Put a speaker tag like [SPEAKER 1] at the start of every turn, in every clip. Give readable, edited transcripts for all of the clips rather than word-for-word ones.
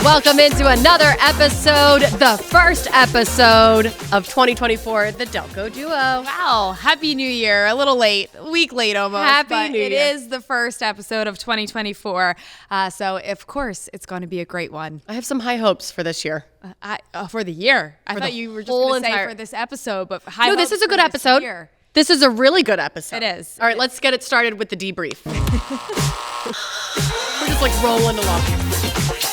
[SPEAKER 1] Welcome into another episode, the first episode of 2024, the Delco Duo.
[SPEAKER 2] Wow, Happy New Year. A little late, a week late almost.
[SPEAKER 1] Happy New Year.
[SPEAKER 2] It is the first episode of 2024. So, of course, it's going to be a great one.
[SPEAKER 1] I have some high hopes for this year.
[SPEAKER 2] For the year. I thought you were just going to say for this episode, but high hopes.
[SPEAKER 1] No, this is a good episode.
[SPEAKER 2] Year.
[SPEAKER 1] This is a really good episode.
[SPEAKER 2] It is.
[SPEAKER 1] All right, let's get it started with the debrief. We're just like rolling along.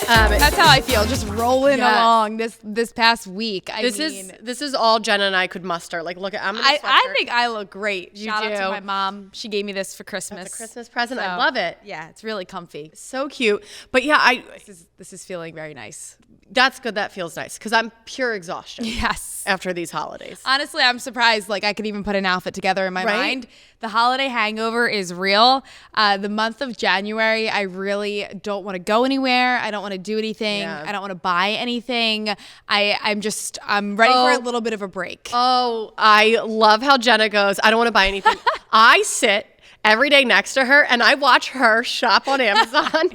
[SPEAKER 2] That's how I feel, just rolling along this past week.
[SPEAKER 1] This is all Jenna and I could muster. Like, look at
[SPEAKER 2] I think I look great. Shout
[SPEAKER 1] do.
[SPEAKER 2] out to my mom. She gave me this for Christmas.
[SPEAKER 1] That's a Christmas present. I love it.
[SPEAKER 2] Yeah, it's really comfy.
[SPEAKER 1] So cute. But yeah,
[SPEAKER 2] This is feeling very nice.
[SPEAKER 1] That's good. That feels nice because I'm pure exhaustion.
[SPEAKER 2] Yes.
[SPEAKER 1] After these holidays.
[SPEAKER 2] Honestly, I'm surprised. Like, I could even put an outfit together in my mind. The holiday hangover is real. The month of January, I really don't want to go anywhere. I don't want to do anything.
[SPEAKER 1] Yeah.
[SPEAKER 2] I don't want to buy anything. I'm ready for a little bit of a break.
[SPEAKER 1] Oh, I love how Jenna goes, I don't want to buy anything. I sit every day next to her and I watch her shop on Amazon.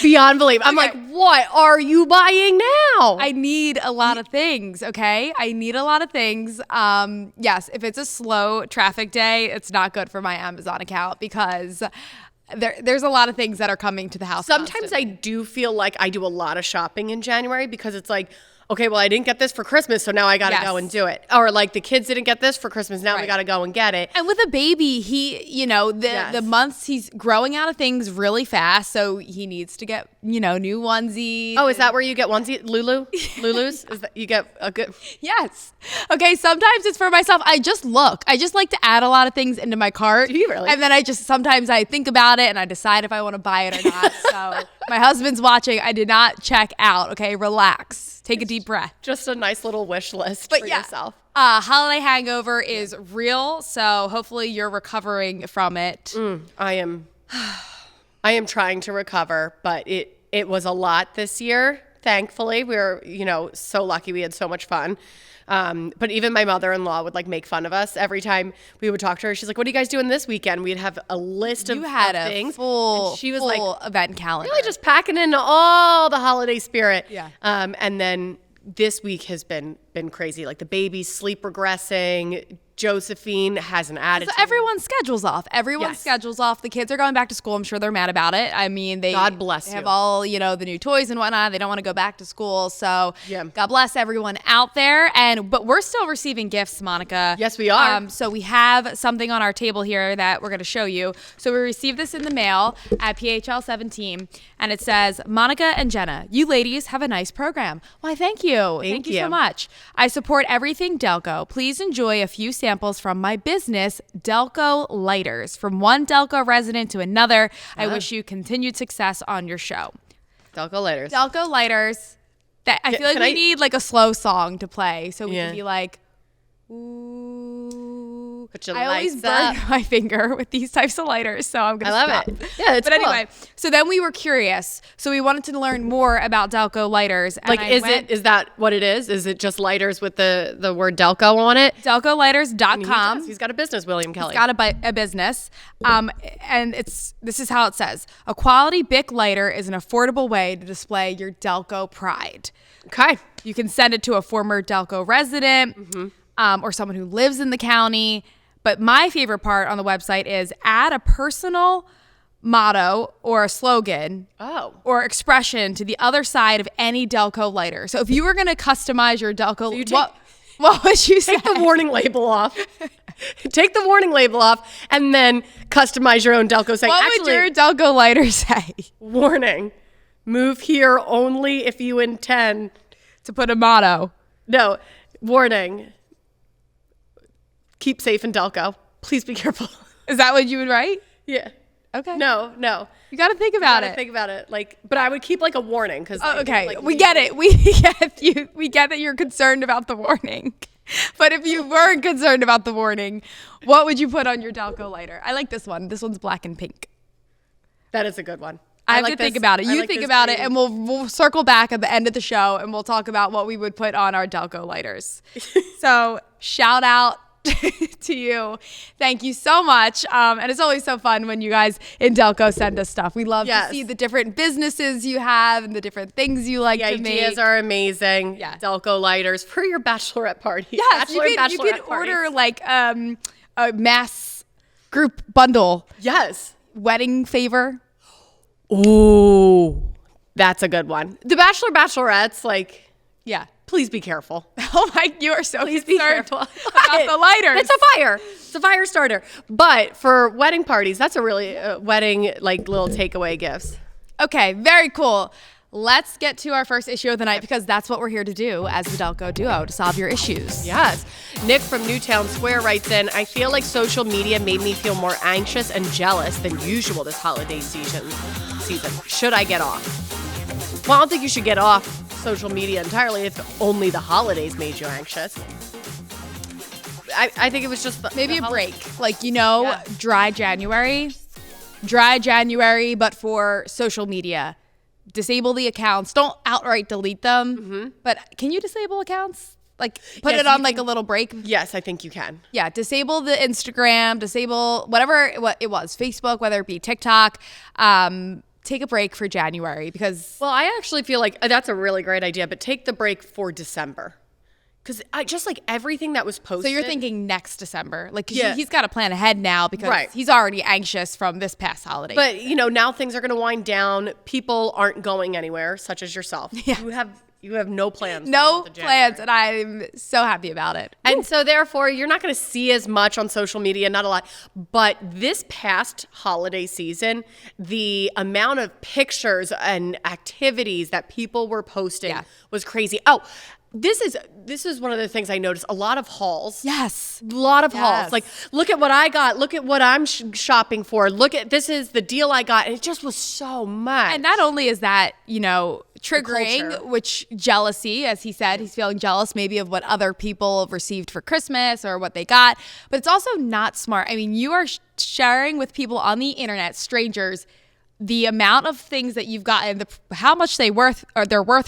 [SPEAKER 1] Beyond belief. I'm like, what are you buying now?
[SPEAKER 2] I need a lot of things, okay? I need a lot of things. Yes, if it's a slow traffic day, it's not good for my Amazon account because there's a lot of things that are coming to the house.
[SPEAKER 1] Sometimes
[SPEAKER 2] constantly.
[SPEAKER 1] I do feel like I do a lot of shopping in January because it's like, okay, well, I didn't get this for Christmas, so now I got to go and do it. Or like the kids didn't get this for Christmas, now we got to go and get it.
[SPEAKER 2] And with a baby, the months he's growing out of things really fast, so he needs to get, new onesies.
[SPEAKER 1] Oh, is that where you get Lulu's? Is that you get a good?
[SPEAKER 2] Yes. Okay, sometimes it's for myself. I just like to add a lot of things into my cart.
[SPEAKER 1] Do you really?
[SPEAKER 2] And then sometimes I think about it and I decide if I want to buy it or not. So my husband's watching. I did not check out. Okay, relax. Take a deep breath.
[SPEAKER 1] Just a nice little wish list for yourself.
[SPEAKER 2] Holiday hangover is real, so hopefully you're recovering from it.
[SPEAKER 1] I am trying to recover, but it was a lot this year. Thankfully, we were, so lucky. We had so much fun. But even my mother-in-law would make fun of us every time we would talk to her. She's like, "What are you guys doing this weekend?" We'd have a list of things.
[SPEAKER 2] You had a full event calendar.
[SPEAKER 1] Really just packing in all the holiday spirit.
[SPEAKER 2] Yeah.
[SPEAKER 1] And then this week has been crazy. Like the baby's sleep regressing. Josephine has an attitude.
[SPEAKER 2] So everyone's schedules off. Schedules off. The kids are going back to school. I'm sure they're mad about it. I mean,
[SPEAKER 1] God bless you.
[SPEAKER 2] Have all, the new toys and whatnot. They don't want to go back to school. So
[SPEAKER 1] yeah.
[SPEAKER 2] God bless everyone out there. But we're still receiving gifts, Monica.
[SPEAKER 1] Yes, we are.
[SPEAKER 2] So we have something on our table here that we're going to show you. So we received this in the mail at PHL 17, and it says, "Monica and Jenna, you ladies have a nice program." Why, thank you. Thank you so much. I support everything Delco. Please enjoy a few samples from my business, Delco Lighters. From one Delco resident to another, I wish you continued success on your show.
[SPEAKER 1] Delco Lighters.
[SPEAKER 2] Delco Lighters. I feel like we need a slow song to play so we can be like, ooh. I always burn my finger with these types of lighters, so I'm going to stop.
[SPEAKER 1] I love it. Yeah, it's
[SPEAKER 2] But
[SPEAKER 1] cool.
[SPEAKER 2] anyway, so then we were curious. So we wanted to learn more about Delco Lighters. And
[SPEAKER 1] is that what it is? Is it just lighters with the word Delco on it?
[SPEAKER 2] DelcoLighters.com.
[SPEAKER 1] He's got a business, William Kelly.
[SPEAKER 2] He's got a business. And this is how it says. A quality Bic lighter is an affordable way to display your Delco pride.
[SPEAKER 1] Okay.
[SPEAKER 2] You can send it to a former Delco resident or someone who lives in the county. But my favorite part on the website is add a personal motto or a slogan or expression to the other side of any Delco lighter. So if you were going to customize your Delco, what would you say?
[SPEAKER 1] Take the warning label off. Take the warning label off and then customize your own Delco saying,
[SPEAKER 2] what would your Delco lighter say?
[SPEAKER 1] Warning. Move here only if you intend
[SPEAKER 2] to put a motto.
[SPEAKER 1] No. Warning. Keep safe in Delco. Please be careful.
[SPEAKER 2] Is that what you would write?
[SPEAKER 1] Yeah.
[SPEAKER 2] Okay.
[SPEAKER 1] No.
[SPEAKER 2] You got to think about it.
[SPEAKER 1] Think about it. But I would keep a warning because.
[SPEAKER 2] Oh, okay. We get it. We get you. We get that you're concerned about the warning. But if you weren't concerned about the warning, what would you put on your Delco lighter? I like this one. This one's black and pink.
[SPEAKER 1] That is a good one.
[SPEAKER 2] I have to think about it. You think about it, and we'll circle back at the end of the show, and we'll talk about what we would put on our Delco lighters. So shout out to you. Thank you so much. And it's always so fun when you guys in Delco send us stuff. We love to see the different businesses you have and the different things you like to make.
[SPEAKER 1] The ideas are amazing.
[SPEAKER 2] Yeah.
[SPEAKER 1] Delco lighters for your bachelorette party.
[SPEAKER 2] Yes, you could order like a mass group bundle.
[SPEAKER 1] Yes.
[SPEAKER 2] Wedding favor.
[SPEAKER 1] Ooh, that's a good one. The bachelorettes, like,
[SPEAKER 2] yeah.
[SPEAKER 1] Please be careful.
[SPEAKER 2] Oh my, you are so
[SPEAKER 1] Please be careful
[SPEAKER 2] about the lighters.
[SPEAKER 1] It's a fire. It's a fire starter. But for wedding parties, that's a really wedding, like, little takeaway gifts.
[SPEAKER 2] Okay, very cool. Let's get to our first issue of the night because that's what we're here to do as the Delco Duo, to solve your issues.
[SPEAKER 1] Yes. Nick from Newtown Square writes in, I feel like social media made me feel more anxious and jealous than usual this holiday season. Should I get off? Well, I don't think you should get off social media entirely if only the holidays made you anxious. I think it was just
[SPEAKER 2] maybe a break. Like, dry January, but for social media. Disable the accounts. Don't outright delete them. Mm-hmm. But can you disable accounts? Like put it on like a little break?
[SPEAKER 1] Yes, I think you can.
[SPEAKER 2] Yeah, disable the Instagram, disable whatever it was, Facebook, whether it be TikTok. Take a break for January because...
[SPEAKER 1] Well, I actually feel like that's a really great idea, but take the break for December. Because I just like everything that was posted.
[SPEAKER 2] So you're thinking next December. Like, he's got to plan ahead now because he's already anxious from this past holiday.
[SPEAKER 1] But, now things are going to wind down. People aren't going anywhere, such as yourself. Yeah. You have no plans.
[SPEAKER 2] No plans, and I'm so happy about it.
[SPEAKER 1] And so therefore, you're not going to see as much on social media, not a lot. But this past holiday season, the amount of pictures and activities that people were posting was crazy. Oh, this is one of the things I noticed. A lot of hauls.
[SPEAKER 2] Yes.
[SPEAKER 1] A lot of hauls. Like, look at what I got. Look at what I'm shopping for. This is the deal I got. And it just was so much.
[SPEAKER 2] And not only is that, triggering, which jealousy, as he said, he's feeling jealous maybe of what other people received for Christmas or what they got. But it's also not smart. I mean, you are sharing with people on the internet, strangers, the amount of things that you've gotten, how much they're worth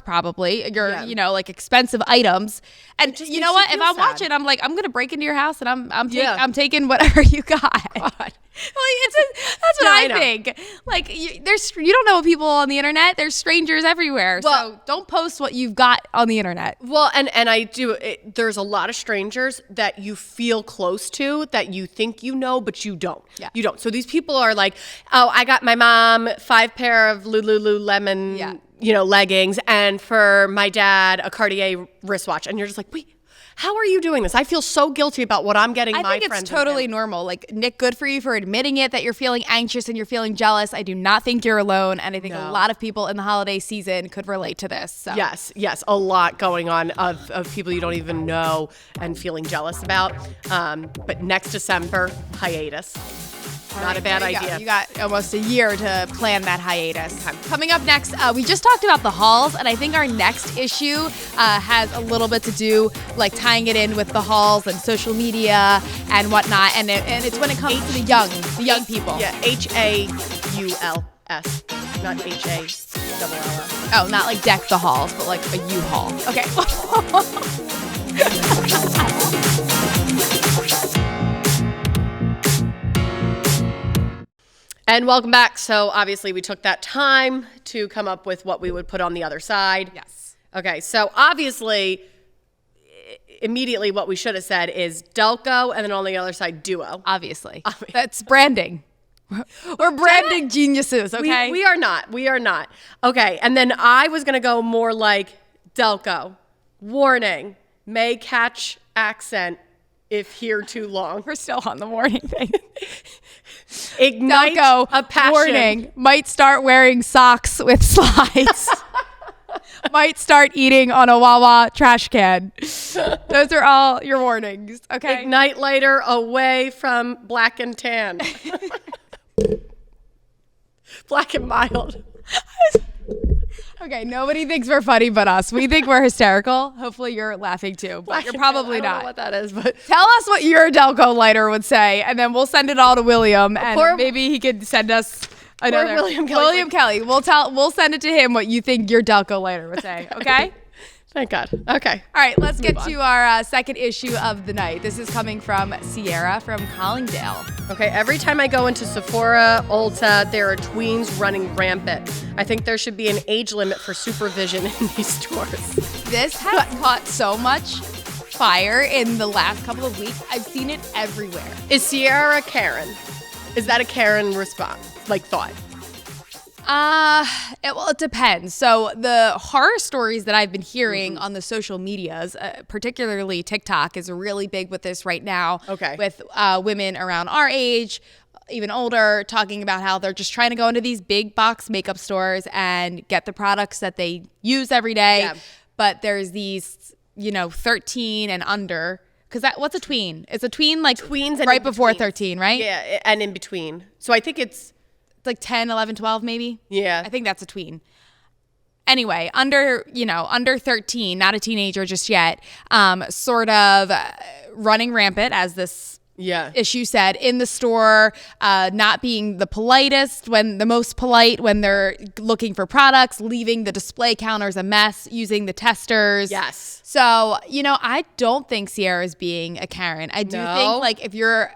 [SPEAKER 2] probably, like expensive items. And you know what? If I'm watching, I'm like, I'm going to break into your house and I'm taking whatever you got. God. That's what I think. Like, you don't know people on the internet. There's strangers everywhere. Well, so don't post what you've got on the internet.
[SPEAKER 1] Well, and I do. There's a lot of strangers that you feel close to that you think you know, but you don't.
[SPEAKER 2] Yeah.
[SPEAKER 1] You don't. So these people are like, oh, I got my mom 5 pair of Lululemon, leggings, and for my dad a Cartier wristwatch, and you're just like, wait. How are you doing this? I feel so guilty about what I'm getting my friends.
[SPEAKER 2] I think it's totally normal. Like, Nick, good for you for admitting it, that you're feeling anxious and you're feeling jealous. I do not think you're alone. And I think a lot of people in the holiday season could relate to this. So.
[SPEAKER 1] Yes. A lot going on of people you don't even know and feeling jealous about. But next December, hiatus. Not a bad idea.
[SPEAKER 2] You got almost a year to plan that hiatus. Coming up next, we just talked about the hauls, and I think our next issue has a little bit to do, like tying it in with the hauls and social media and whatnot. And it's when it comes to the young people.
[SPEAKER 1] Yeah, HAULS, not HALLS.
[SPEAKER 2] Oh, not like deck the halls, but like a U-Haul. Okay.
[SPEAKER 1] And welcome back. So obviously we took that time to come up with what we would put on the other side.
[SPEAKER 2] Yes.
[SPEAKER 1] Okay, so obviously, immediately what we should have said is Delco, and then on the other side, Duo.
[SPEAKER 2] Obviously. That's branding. We're branding geniuses, okay?
[SPEAKER 1] We are not. Okay, and then I was going to go more like Delco. Warning, may catch accent if here too long.
[SPEAKER 2] We're still on the warning thing.
[SPEAKER 1] Ignite
[SPEAKER 2] Delco,
[SPEAKER 1] a passion.
[SPEAKER 2] Warning, might start wearing socks with slides. Might start eating on a Wawa trash can. Those are all your warnings, okay?
[SPEAKER 1] Ignite later away from black and tan. Black and mild.
[SPEAKER 2] Okay, nobody thinks we're funny but us. We think we're hysterical. Hopefully you're laughing too, but you're probably not.
[SPEAKER 1] I don't know what that is, but
[SPEAKER 2] tell us what your Delco lighter would say, and then we'll send it all to William, and maybe he could send us another.
[SPEAKER 1] William Kelly.
[SPEAKER 2] We'll send it to him what you think your Delco lighter would say. Okay.
[SPEAKER 1] Thank God. Okay.
[SPEAKER 2] All right, let's get
[SPEAKER 1] on.
[SPEAKER 2] to our second issue of the night. This is coming from Sierra from Collingdale.
[SPEAKER 1] Okay, every time I go into Sephora, Ulta, there are tweens running rampant. I think there should be an age limit for supervision in these stores.
[SPEAKER 2] This has caught so much fire in the last couple of weeks. I've seen it everywhere.
[SPEAKER 1] Is Sierra Karen? Is that a Karen response? Like thought?
[SPEAKER 2] It depends. So the horror stories that I've been hearing on the social medias, particularly TikTok, is really big with this right now.
[SPEAKER 1] Okay.
[SPEAKER 2] With women around our age, even older, talking about how they're just trying to go into these big box makeup stores and get the products that they use every day.
[SPEAKER 1] Yeah.
[SPEAKER 2] But there's these, 13 and under. Because what's a tween? It's a tween like
[SPEAKER 1] Tweens and
[SPEAKER 2] right
[SPEAKER 1] in
[SPEAKER 2] before
[SPEAKER 1] between.
[SPEAKER 2] 13, right?
[SPEAKER 1] Yeah, and in between. So I think it's
[SPEAKER 2] Like 10, 11, 12 maybe?
[SPEAKER 1] Yeah.
[SPEAKER 2] I think that's a tween. Anyway, under 13, not a teenager just yet, sort of running rampant, as this issue said, in the store, not being the most polite when they're looking for products, leaving the display counters a mess, using the testers.
[SPEAKER 1] Yes.
[SPEAKER 2] So, I don't think Sierra's being a Karen. I do think, like, if you're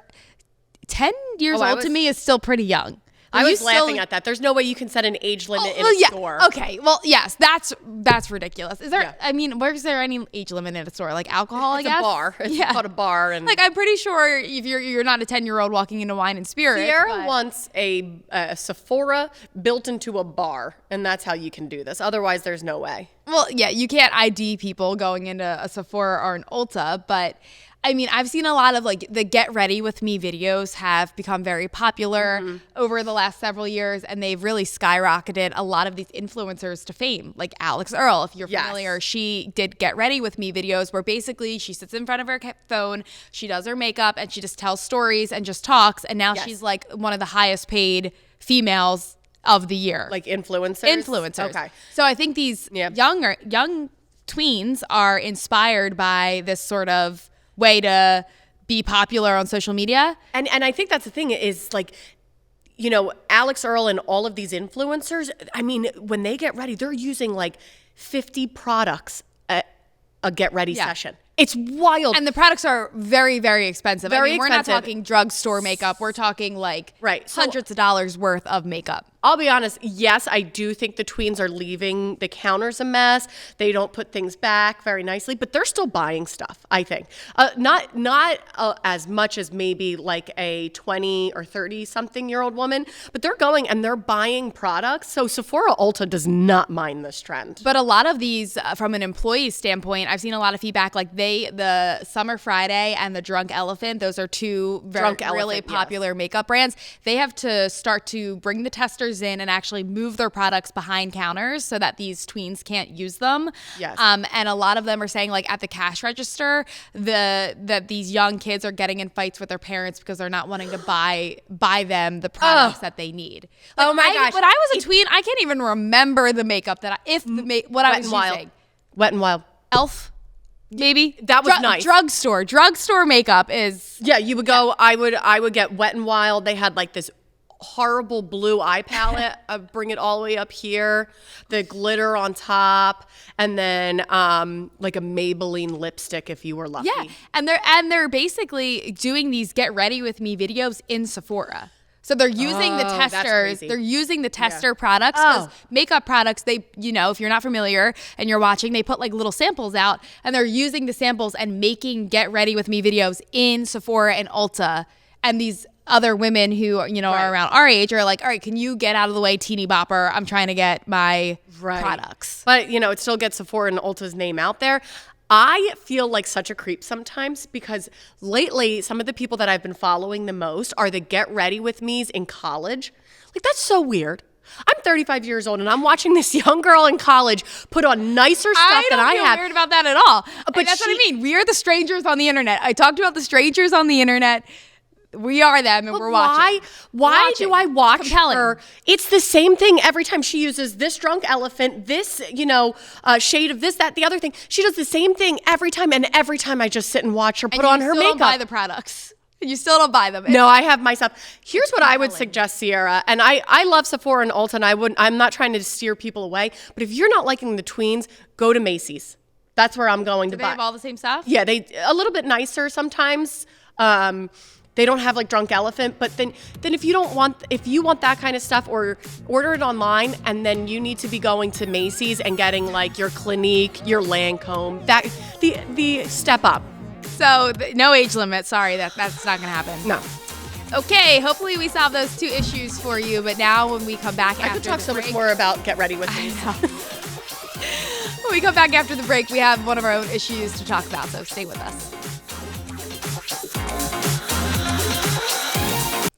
[SPEAKER 2] 10 years old, to me is still pretty young.
[SPEAKER 1] I was laughing at that. There's no way you can set an age limit in a store.
[SPEAKER 2] Okay. Well, yes, that's ridiculous. Is there? Yeah. I mean, where's there any age limit in a store? Like alcohol, I guess.
[SPEAKER 1] It's a bar. It's called a bar, and
[SPEAKER 2] like I'm pretty sure if you're not a 10-year-old walking into Wine and Spirit.
[SPEAKER 1] Sierra wants a Sephora built into a bar, and that's how you can do this. Otherwise, there's no way.
[SPEAKER 2] Well, yeah, you can't ID people going into a Sephora or an Ulta, but I mean, I've seen a lot of like the Get Ready With Me videos have become very popular over the last several years, and they've really skyrocketed a lot of these influencers to fame. Like Alex Earl, if you're familiar, she did Get Ready With Me videos where basically she sits in front of her phone, she does her makeup, and she just tells stories and just talks. And now she's like one of the highest paid females of the year.
[SPEAKER 1] Like influencers?
[SPEAKER 2] Influencers.
[SPEAKER 1] Okay.
[SPEAKER 2] So I think these young tweens are inspired by this sort of way to be popular on social media.
[SPEAKER 1] And I think that's the thing is like, Alex Earl and all of these influencers, I mean, when they get ready, they're using like 50 products at a get ready session. It's wild.
[SPEAKER 2] And the products are very, very expensive.
[SPEAKER 1] Very
[SPEAKER 2] We're not talking drugstore makeup. We're talking like hundreds of dollars worth of makeup.
[SPEAKER 1] I'll be honest. Yes, I do think the tweens are leaving the counters a mess. They don't put things back very nicely, but they're still buying stuff, I think. Not as much as maybe like a 20 or 30-something-year-old woman, but they're going and they're buying products. So Sephora Ulta does not mind this trend.
[SPEAKER 2] But a lot of these, from an employee standpoint, I've seen a lot of feedback. Like the Summer Friday and the Drunk Elephant, those are two really popular makeup brands. They have to start to bring the testers in and actually move their products behind counters so that these tweens can't use them.
[SPEAKER 1] Yes.
[SPEAKER 2] And a lot of them are saying like at the cash register, that these young kids are getting in fights with their parents because they're not wanting to buy them the products that they need. Like,
[SPEAKER 1] oh my gosh.
[SPEAKER 2] When I was a tween, I can't even remember the makeup that I was using.
[SPEAKER 1] Wet n Wild.
[SPEAKER 2] Elf. Maybe
[SPEAKER 1] that was nice.
[SPEAKER 2] Drugstore makeup is
[SPEAKER 1] you would go. I would get Wet n Wild. They had like this horrible blue eye palette. Bring it all the way up here, the glitter on top, and then like a Maybelline lipstick if you were lucky.
[SPEAKER 2] Yeah, and they're basically doing these Get Ready With Me videos in Sephora. So they're using the testers. They're using the tester products because makeup products, they, if you're not familiar and you're watching, they put like little samples out and they're using the samples and making Get Ready With Me videos in Sephora and Ulta. And these other women who, are around our age are like, all right, can you get out of the way, teeny bopper? I'm trying to get my products.
[SPEAKER 1] But, it still gets Sephora and Ulta's name out there. I feel like such a creep sometimes because lately some of the people that I've been following the most are the Get Ready With Me's in college. Like, that's so weird. I'm 35 years old and I'm watching this young girl in college put on nicer stuff than I have.
[SPEAKER 2] I don't feel weird about that at all. But that's what I mean. We are the strangers on the internet. I talked about the strangers on the internet. We are them and we're watching.
[SPEAKER 1] Why do I watch her? It's the same thing every time. She uses this Drunk Elephant, this, shade of this, that, the other thing. She does the same thing every time. And every time I just sit and watch her put on her makeup.
[SPEAKER 2] You still don't buy the products. You still don't buy them.
[SPEAKER 1] No, I have myself. Here's what I would suggest, Sierra. And I love Sephora and Ulta, and I'm not trying to steer people away. But if you're not liking the tweens, go to Macy's. That's where I'm going to
[SPEAKER 2] Do they
[SPEAKER 1] buy.
[SPEAKER 2] have all the same stuff?
[SPEAKER 1] Yeah, they a little bit nicer sometimes. They don't have like Drunk Elephant, but then if you want that kind of stuff, or order it online, and then you need to be going to Macy's and getting like your Clinique, your Lancome, that the step up.
[SPEAKER 2] So no age limit. Sorry, that's not gonna happen.
[SPEAKER 1] No.
[SPEAKER 2] Okay, hopefully we solve those 2 issues for you. But now when we come back
[SPEAKER 1] I
[SPEAKER 2] after
[SPEAKER 1] could talk
[SPEAKER 2] the
[SPEAKER 1] so
[SPEAKER 2] break,
[SPEAKER 1] much more about Get Ready With Me.
[SPEAKER 2] When we come back after the break, we have one of our own issues to talk about. So stay with us.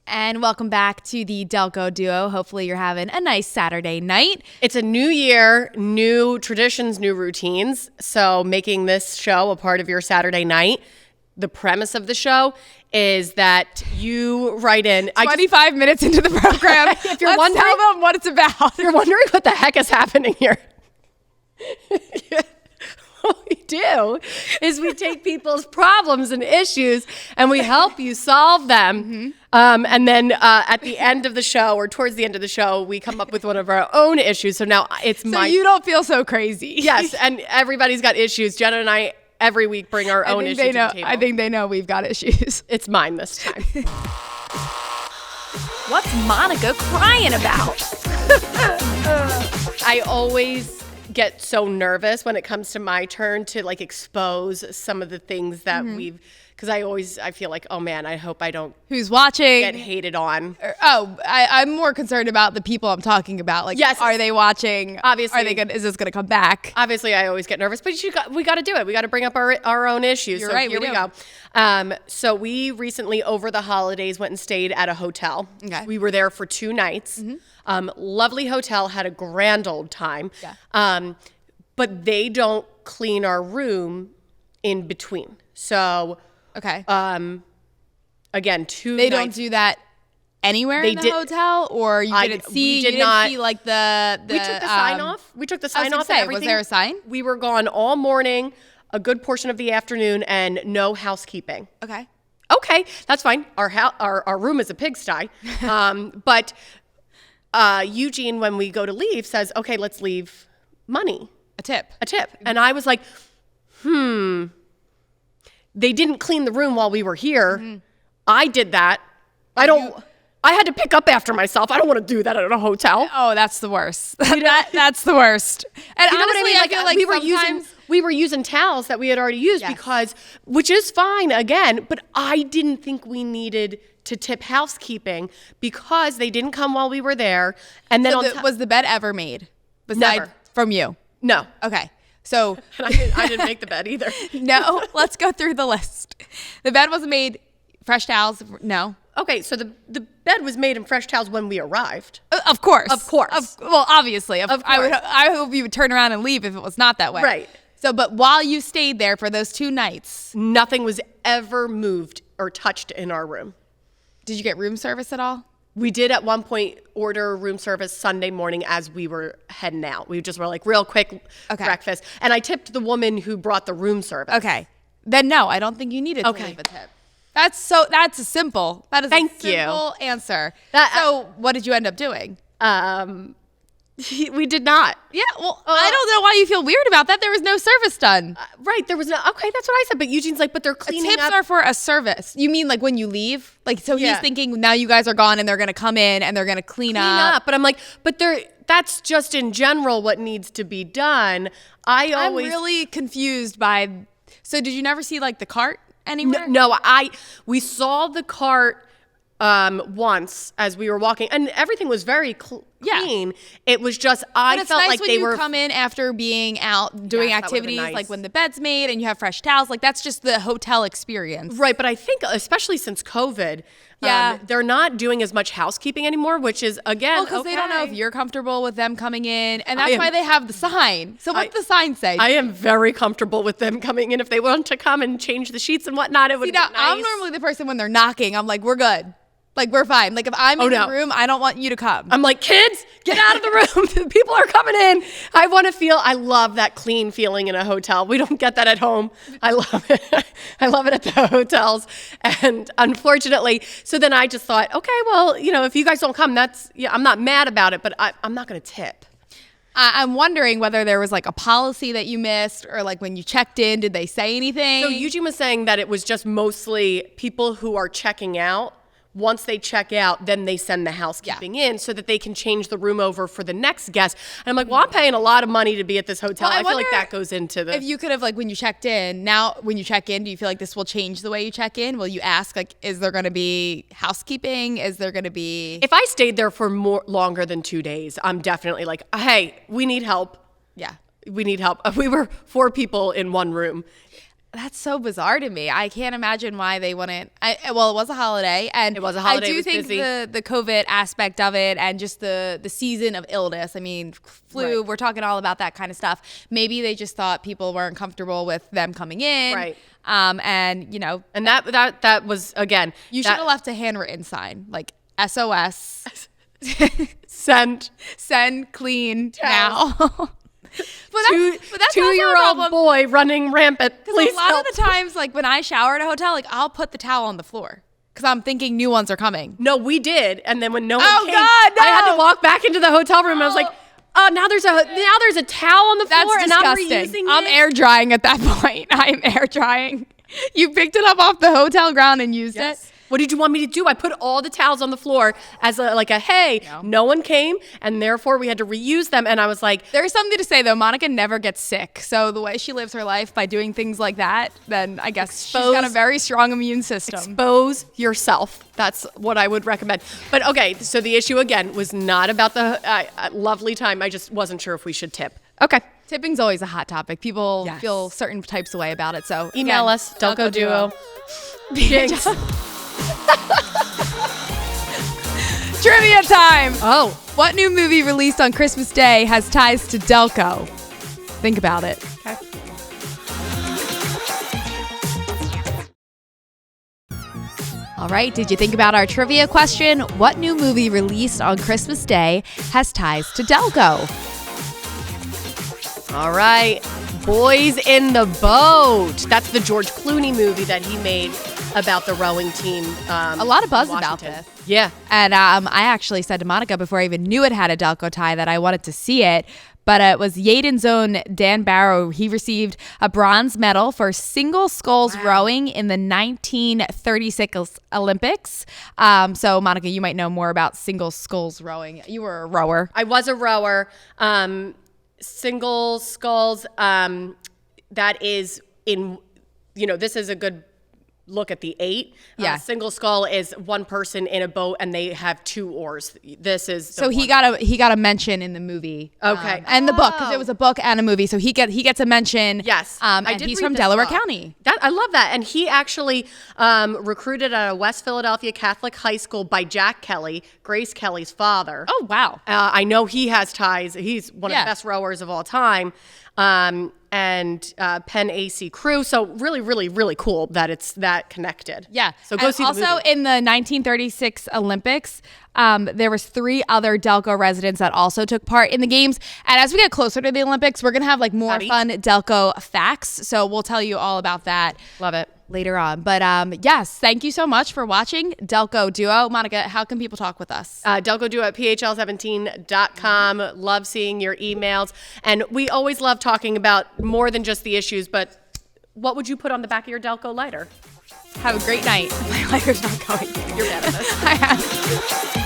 [SPEAKER 2] And welcome back to the Delco Duo. Hopefully you're having a nice Saturday night.
[SPEAKER 1] It's a new year, new traditions, new routines. So making this show a part of your Saturday night. The premise of the show is that you write in
[SPEAKER 2] 25 minutes into the program.
[SPEAKER 1] If you're
[SPEAKER 2] Let's
[SPEAKER 1] wondering,
[SPEAKER 2] tell them what it's about.
[SPEAKER 1] if you're wondering what the heck is happening here. What we do is we take people's problems and issues and we help you solve them. And then at the end of the show, or towards the end of the show, we come up with one of our own issues. So now it's
[SPEAKER 2] So you don't feel so crazy.
[SPEAKER 1] Yes, and everybody's got issues. Jenna and I every week bring our own issues to the table.
[SPEAKER 2] I think they know we've got issues.
[SPEAKER 1] It's mine this time.
[SPEAKER 2] What's Monica crying about?
[SPEAKER 1] I always get so nervous when it comes to my turn to like expose some of the things that because I feel like, oh man, I hope I don't
[SPEAKER 2] Who's watching?
[SPEAKER 1] get hated on.
[SPEAKER 2] I'm more concerned about the people I'm talking about. Like,
[SPEAKER 1] Yes.
[SPEAKER 2] are they watching?
[SPEAKER 1] Obviously.
[SPEAKER 2] Are they good? Is this going to come back?
[SPEAKER 1] Obviously, I always get nervous, but we got to do it. We got to bring up our own issues.
[SPEAKER 2] You're
[SPEAKER 1] so
[SPEAKER 2] right,
[SPEAKER 1] here
[SPEAKER 2] we
[SPEAKER 1] we
[SPEAKER 2] do.
[SPEAKER 1] go. So we recently, over the holidays, went and stayed at a hotel.
[SPEAKER 2] Okay.
[SPEAKER 1] We were there for 2 nights. Lovely hotel, had a grand old time.
[SPEAKER 2] Yeah.
[SPEAKER 1] But they don't clean our room in between. So
[SPEAKER 2] Okay.
[SPEAKER 1] again, 2
[SPEAKER 2] They
[SPEAKER 1] nights.
[SPEAKER 2] don't do that anywhere
[SPEAKER 1] They
[SPEAKER 2] in the
[SPEAKER 1] did-
[SPEAKER 2] hotel, or you didn't see.
[SPEAKER 1] we did
[SPEAKER 2] you
[SPEAKER 1] not-
[SPEAKER 2] didn't see like the.
[SPEAKER 1] We took the sign off. We took the sign
[SPEAKER 2] gonna
[SPEAKER 1] off
[SPEAKER 2] say,
[SPEAKER 1] and
[SPEAKER 2] was
[SPEAKER 1] everything.
[SPEAKER 2] there a sign?
[SPEAKER 1] We were gone all morning, a good portion of the afternoon, and no housekeeping.
[SPEAKER 2] Okay.
[SPEAKER 1] Okay, that's fine. Our room is a pigsty. But Eugene, when we go to leave, says, okay, let's leave money,
[SPEAKER 2] A tip.
[SPEAKER 1] a tip. And I was like, they didn't clean the room while we were here. I did that. I had to pick up after myself. I don't want to do that at a hotel.
[SPEAKER 2] Oh, that's the worst. That's the worst. And
[SPEAKER 1] You know
[SPEAKER 2] honestly,
[SPEAKER 1] what I mean?
[SPEAKER 2] I feel like
[SPEAKER 1] we were using towels that we had already used
[SPEAKER 2] Yes.
[SPEAKER 1] which is fine again, but I didn't think we needed to tip housekeeping because they didn't come while we were there. And then
[SPEAKER 2] was the bed ever made? Besides
[SPEAKER 1] Never.
[SPEAKER 2] from you.
[SPEAKER 1] no,
[SPEAKER 2] Okay. So
[SPEAKER 1] and I didn't make the bed either.
[SPEAKER 2] no, let's go through the list. The bed wasn't made. Fresh towels? No.
[SPEAKER 1] Okay, so the bed was made in fresh towels when we arrived.
[SPEAKER 2] Of course.
[SPEAKER 1] Of course.
[SPEAKER 2] Well, obviously.
[SPEAKER 1] Of
[SPEAKER 2] I hope you would turn around and leave if it was not that way.
[SPEAKER 1] Right.
[SPEAKER 2] So, but while you stayed there for those 2 nights,
[SPEAKER 1] Nothing was ever moved or touched in our room.
[SPEAKER 2] did you get room service at all?
[SPEAKER 1] We did at one point order room service Sunday morning as we were heading out. We just were like real quick breakfast. And I tipped the woman who brought the room service.
[SPEAKER 2] Okay. Then no, I don't think you needed to leave a tip. That's a simple. That is
[SPEAKER 1] Thank
[SPEAKER 2] a simple answer.
[SPEAKER 1] That-
[SPEAKER 2] So what did you end up doing?
[SPEAKER 1] We did not.
[SPEAKER 2] Yeah, well, I don't know why you feel weird about that. There was no service done.
[SPEAKER 1] Right. There was no, okay, that's what I said. But Eugene's like, but they're cleaning
[SPEAKER 2] Tips
[SPEAKER 1] up.
[SPEAKER 2] are for a service. You mean like when you leave? Like, so
[SPEAKER 1] Yeah.
[SPEAKER 2] he's thinking now you guys are gone and they're going to come in and they're going to clean up.
[SPEAKER 1] But I'm like, but that's just in general what needs to be done.
[SPEAKER 2] I'm really confused by, so did you never see like the cart anywhere?
[SPEAKER 1] No, we saw the cart once as we were walking, and everything was very clean. It was just
[SPEAKER 2] But it's
[SPEAKER 1] felt
[SPEAKER 2] nice
[SPEAKER 1] like
[SPEAKER 2] when
[SPEAKER 1] they
[SPEAKER 2] you
[SPEAKER 1] were
[SPEAKER 2] come in after being out doing
[SPEAKER 1] Yes, that would've been
[SPEAKER 2] activities,
[SPEAKER 1] nice.
[SPEAKER 2] like when the bed's made and you have fresh towels. Like that's just the hotel experience.
[SPEAKER 1] right. But I think especially since COVID,
[SPEAKER 2] Yeah.
[SPEAKER 1] they're not doing as much housekeeping anymore, which is again
[SPEAKER 2] Well, because they don't know if
[SPEAKER 1] okay.
[SPEAKER 2] you're comfortable with them coming in, and
[SPEAKER 1] I
[SPEAKER 2] that's
[SPEAKER 1] am-
[SPEAKER 2] why they have the sign. So what's the sign say?
[SPEAKER 1] I am very comfortable with them coming in. If they want to come and change the sheets and whatnot, it would
[SPEAKER 2] See,
[SPEAKER 1] be
[SPEAKER 2] now,
[SPEAKER 1] nice.
[SPEAKER 2] I'm normally the person when they're knocking, I'm like, we're good. Like, we're fine. Like, if I'm in
[SPEAKER 1] no.
[SPEAKER 2] the room, I don't want you to come.
[SPEAKER 1] I'm like, kids, get out of the room. People are coming in. I love that clean feeling in a hotel. We don't get that at home. I love it. I love it at the hotels. And unfortunately, so then I just thought, okay, well, if you guys don't come, I'm not mad about it, but I'm not going to tip.
[SPEAKER 2] I'm wondering whether there was like a policy that you missed, or like when you checked in, did they say anything?
[SPEAKER 1] So Eugene was saying that it was just mostly people who are checking out. Once they check out, then they send the housekeeping in so that they can change the room over for the next guest. And I'm like, well, I'm paying a lot of money to be at this hotel.
[SPEAKER 2] Well,
[SPEAKER 1] I feel like that goes into the...
[SPEAKER 2] If you could have, like, when you checked in, now when you check in, do you feel like this will change the way you check in? Will you ask, like, is there going to be housekeeping? Is there going to be...
[SPEAKER 1] If I stayed there for longer than 2 days, I'm definitely like, hey, we need help.
[SPEAKER 2] Yeah.
[SPEAKER 1] We need help. We were 4 people in one room.
[SPEAKER 2] That's so bizarre to me. I can't imagine why they wouldn't. Well, it was a holiday, and
[SPEAKER 1] it was a holiday.
[SPEAKER 2] I do think the COVID aspect of it, and just the season of illness. I mean, flu. Right. We're talking all about that kind of stuff. Maybe they just thought people weren't comfortable with them coming in,
[SPEAKER 1] right?
[SPEAKER 2] And you know,
[SPEAKER 1] and that was again.
[SPEAKER 2] You should have left a handwritten sign like SOS.
[SPEAKER 1] Send
[SPEAKER 2] clean now. But that's
[SPEAKER 1] 2-year-old boy running rampant. Please
[SPEAKER 2] a lot of the times, like when I shower at a hotel, like I'll put the towel on the floor because I'm thinking new ones are coming.
[SPEAKER 1] No, we did, and then when no one came,
[SPEAKER 2] God, no.
[SPEAKER 1] I had to walk back into the hotel room. And I was like, oh, now there's a towel on the floor,
[SPEAKER 2] that's
[SPEAKER 1] and
[SPEAKER 2] disgusting.
[SPEAKER 1] I'm reusing it.
[SPEAKER 2] I'm air drying at that point. I'm air drying. You picked it up off the hotel ground and used it.
[SPEAKER 1] What did you want me to do? I put all the towels on the floor as a hey, no one came, and therefore we had to reuse them. And I was like,
[SPEAKER 2] there's something to say though. Monica never gets sick, so the way she lives her life by doing things like that, then I guess she's got a very strong immune system.
[SPEAKER 1] Expose yourself. That's what I would recommend. But okay, so the issue again was not about the lovely time. I just wasn't sure if we should tip. Okay.
[SPEAKER 2] Tipping's always a hot topic. People feel certain types of way about it. So
[SPEAKER 1] email us, Delco Duo.
[SPEAKER 2] Jinx. Trivia time!
[SPEAKER 1] Oh.
[SPEAKER 2] What new movie released on Christmas Day has ties to Delco? Think about it.
[SPEAKER 1] Okay.
[SPEAKER 2] All right, did you think about our trivia question? What new movie released on Christmas Day has ties to Delco?
[SPEAKER 1] All right. Boys in the Boat. That's the George Clooney movie that he made about the rowing team.
[SPEAKER 2] A lot of buzz about this.
[SPEAKER 1] Yeah.
[SPEAKER 2] And I actually said to Monica before I even knew it had a Delco tie that I wanted to see it. But it was Yaden's own Dan Barrow. He received a bronze medal for single sculls rowing in the 1936 Olympics. So, Monica, you might know more about single sculls rowing. You were a rower.
[SPEAKER 1] I was a rower. Single sculls, that is in, this is a good look at the 8.
[SPEAKER 2] Yeah.
[SPEAKER 1] Single scull is one person in a boat and they have 2 oars. This is
[SPEAKER 2] so he got a mention in the movie.
[SPEAKER 1] Okay.
[SPEAKER 2] And the book, because it was a book and a movie, so he gets a mention.
[SPEAKER 1] Yes.
[SPEAKER 2] And he's from Delaware County.
[SPEAKER 1] I love that. And he actually recruited at a West Philadelphia Catholic high school by Jack Kelly, Grace Kelly's father.
[SPEAKER 2] Oh, wow.
[SPEAKER 1] I know he has ties. He's one of the best rowers of all time. And Penn AC crew. So really, really, really cool that it's that connected.
[SPEAKER 2] Yeah.
[SPEAKER 1] So go see the movie.
[SPEAKER 2] Also in the 1936 Olympics, there was 3 other Delco residents that also took part in the games. And as we get closer to the Olympics, we're going to have like more fun Delco facts. So we'll tell you all about that.
[SPEAKER 1] Love it.
[SPEAKER 2] Later on. But yes, thank you so much for watching Delco Duo. Monica, how can people talk with us?
[SPEAKER 1] Delco Duo at phl17.com. Love seeing your emails. And we always love talking about more than just the issues, but what would you put on the back of your Delco lighter?
[SPEAKER 2] Have a great night.
[SPEAKER 1] My lighter's not going. You're bad at this.
[SPEAKER 2] I have.